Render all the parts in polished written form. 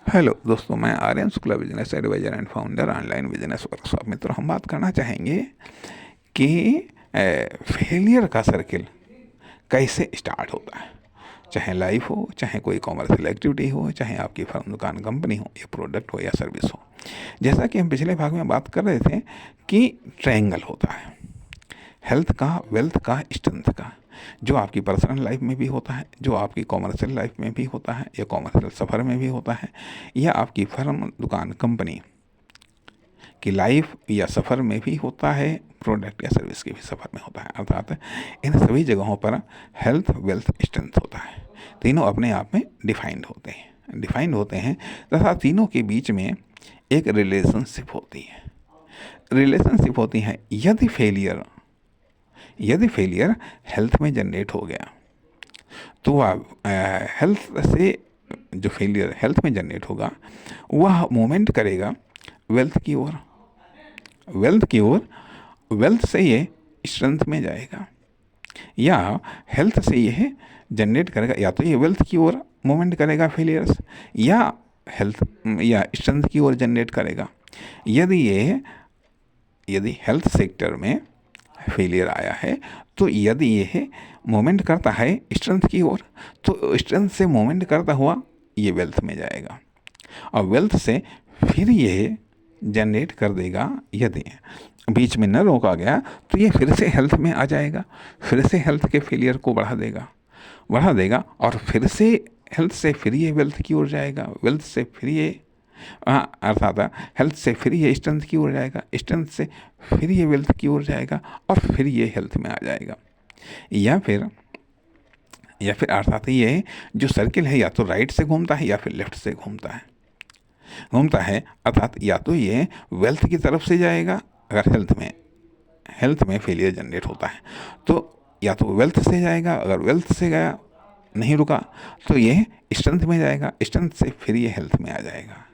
Hello दोस्तों, मैं Aryan Shukla, business advisor and founder online business workshop. मित्रों, हम बात करना चाहेंगे कि फेलियर का सर्किल कैसे स्टार्ट होता है। चाहे लाइफ हो, चाहे कोई कॉमर्शियल एक्टिविटी हो, चाहे आपकी फर्म, दुकान, कंपनी हो, या प्रोडक्ट हो या सर्विस हो। जैसा कि हम पिछले भाग में बात कर रहे थे कि ट्रायंगल होता है हेल्थ का, वेल्थ का, स्ट्रेंथ का, जो आपकी पर्सनल लाइफ में भी होता है, जो आपकी कॉमर्शियल लाइफ में भी होता है, या कॉमर्शियल सफ़र में भी होता है, या आपकी फर्म, दुकान, कंपनी की लाइफ या सफ़र में भी होता है, प्रोडक्ट या सर्विस के भी सफ़र में होता है। अर्थात इन सभी जगहों पर हेल्थ, वेल्थ, स्ट्रेंथ होता है। तीनों अपने आप में डिफाइंड होते हैं तथा तीनों के बीच में एक रिलेशनशिप होती है। यदि फेलियर हेल्थ में जनरेट हो गया तो हेल्थ से जो फेलियर हेल्थ में जनरेट होगा वह मूवमेंट करेगा वेल्थ की ओर। वेल्थ से ये स्ट्रेंथ में जाएगा, या हेल्थ से यह जनरेट करेगा, या तो ये वेल्थ की ओर मूवमेंट करेगा फेलियर्स, या हेल्थ या स्ट्रेंथ की ओर जनरेट करेगा। यदि हेल्थ सेक्टर में फेलियर आया है तो यदि यह मूवमेंट करता है स्ट्रेंथ की ओर, तो स्ट्रेंथ से मूवमेंट करता हुआ ये वेल्थ में जाएगा, और वेल्थ से फिर यह जनरेट कर देगा। यदि बीच में न रोका गया तो ये फिर से हेल्थ में आ जाएगा, फिर से हेल्थ के फेलियर को बढ़ा देगा, और फिर से हेल्थ से फिर ये वेल्थ की ओर जाएगा, वेल्थ से फिर ये अर्थात हेल्थ से फिर ये स्ट्रेंथ की ओर जाएगा, स्ट्रेंथ से फिर ये वेल्थ की ओर जाएगा, और फिर ये हेल्थ में आ जाएगा। या फिर अर्थात ये जो सर्किल है या तो राइट से घूमता है या फिर लेफ्ट से घूमता है। अर्थात या तो ये वेल्थ की तरफ से जाएगा, अगर हेल्थ में फेलियर जनरेट होता है तो या तो वेल्थ से जाएगा, अगर वेल्थ से गया नहीं रुका तो ये स्ट्रेंथ में जाएगा, स्ट्रेंथ से फिर ये हेल्थ में आ जाएगा।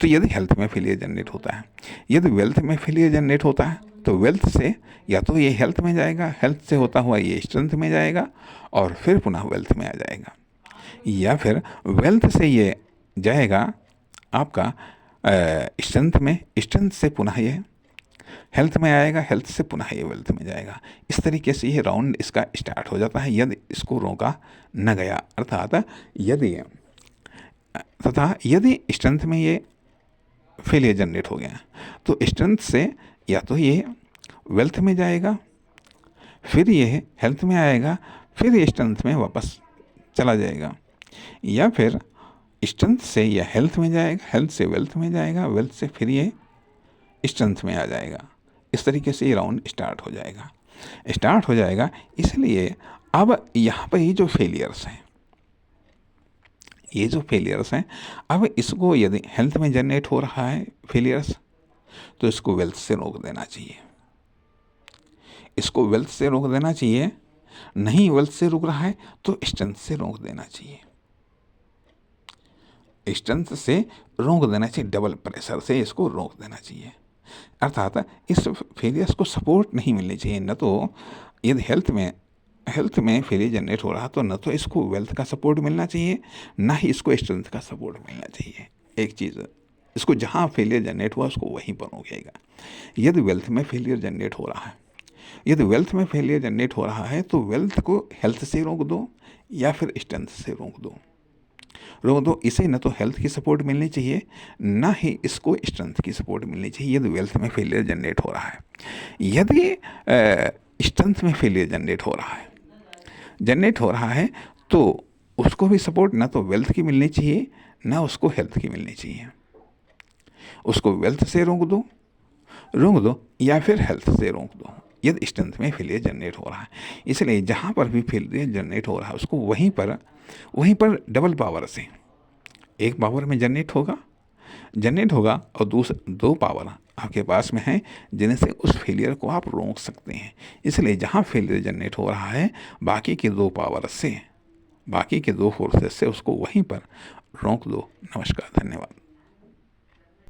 तो यदि हेल्थ में फेलियर जनरेट होता है, यदि वेल्थ में फेलियर जनरेट होता है तो वेल्थ से या तो ये हेल्थ में जाएगा, हेल्थ से होता हुआ ये स्ट्रेंथ में जाएगा, और फिर पुनः वेल्थ में आ जाएगा। या फिर वेल्थ से ये जाएगा आपका स्ट्रेंथ में, स्ट्रेंथ से पुनः ये हेल्थ में आएगा, हेल्थ से पुनः ये वेल्थ में जाएगा। इस तरीके से ये राउंड इसका स्टार्ट हो जाता है यदि इसको रोका न गया। अर्थात यदि स्ट्रेंथ में ये फेलियर जनरेट हो गया तो स्ट्रेंथ से या तो ये वेल्थ में जाएगा, फिर ये हेल्थ में आएगा, फिर ये स्ट्रेंथ में वापस चला जाएगा, या फिर स्ट्रेंथ से यह हेल्थ में जाएगा, हेल्थ से वेल्थ में जाएगा, वेल्थ से फिर ये स्ट्रेंथ में आ जाएगा। इस तरीके से ये राउंड स्टार्ट हो जाएगा। इसलिए अब यहाँ पर ये जो फेलियर्स हैं, अब इसको यदि हेल्थ में जनरेट हो रहा है फेलियर्स तो इसको वेल्थ से रोक देना चाहिए। नहीं वेल्थ से रुक रहा है तो स्ट्रेंथ से रोक देना चाहिए। डबल प्रेशर से इसको रोक देना चाहिए। अर्थात इस फेलियर्स को सपोर्ट नहीं मिलनी चाहिए। न तो यदि हेल्थ में फेलियर जनरेट हो रहा तो न तो इसको वेल्थ का सपोर्ट मिलना चाहिए, ना ही इसको स्ट्रेंथ का सपोर्ट मिलना चाहिए। एक चीज़, इसको जहाँ फेलियर जनरेट हुआ उसको वहीं पर रोकेगा। यदि वेल्थ में फेलियर जनरेट हो रहा है तो वेल्थ को हेल्थ से रोक दो या फिर स्ट्रेंथ से रोक दो। इसे न तो हेल्थ की सपोर्ट मिलनी चाहिए, ना ही इसको स्ट्रेंथ की सपोर्ट मिलनी चाहिए यदि वेल्थ में फेलियर जनरेट हो रहा है। यदि स्ट्रेंथ में फेलियर जनरेट हो रहा है तो उसको भी सपोर्ट ना तो वेल्थ की मिलनी चाहिए, ना उसको हेल्थ की मिलनी चाहिए। उसको वेल्थ से रोक दो या फिर हेल्थ से रोक दो यदि स्ट्रेंथ में फेलियर जनरेट हो रहा है। इसलिए जहाँ पर भी फेलियर जनरेट हो रहा है उसको वहीं पर डबल पावर से, एक पावर में जनरेट होगा और दो पावर आपके पास में है जिनसे उस फेलियर को आप रोक सकते हैं। इसलिए जहाँ फेलियर जनरेट हो रहा है बाकी के दो फोर्सेस से उसको वहीं पर रोक दो। नमस्कार, धन्यवाद।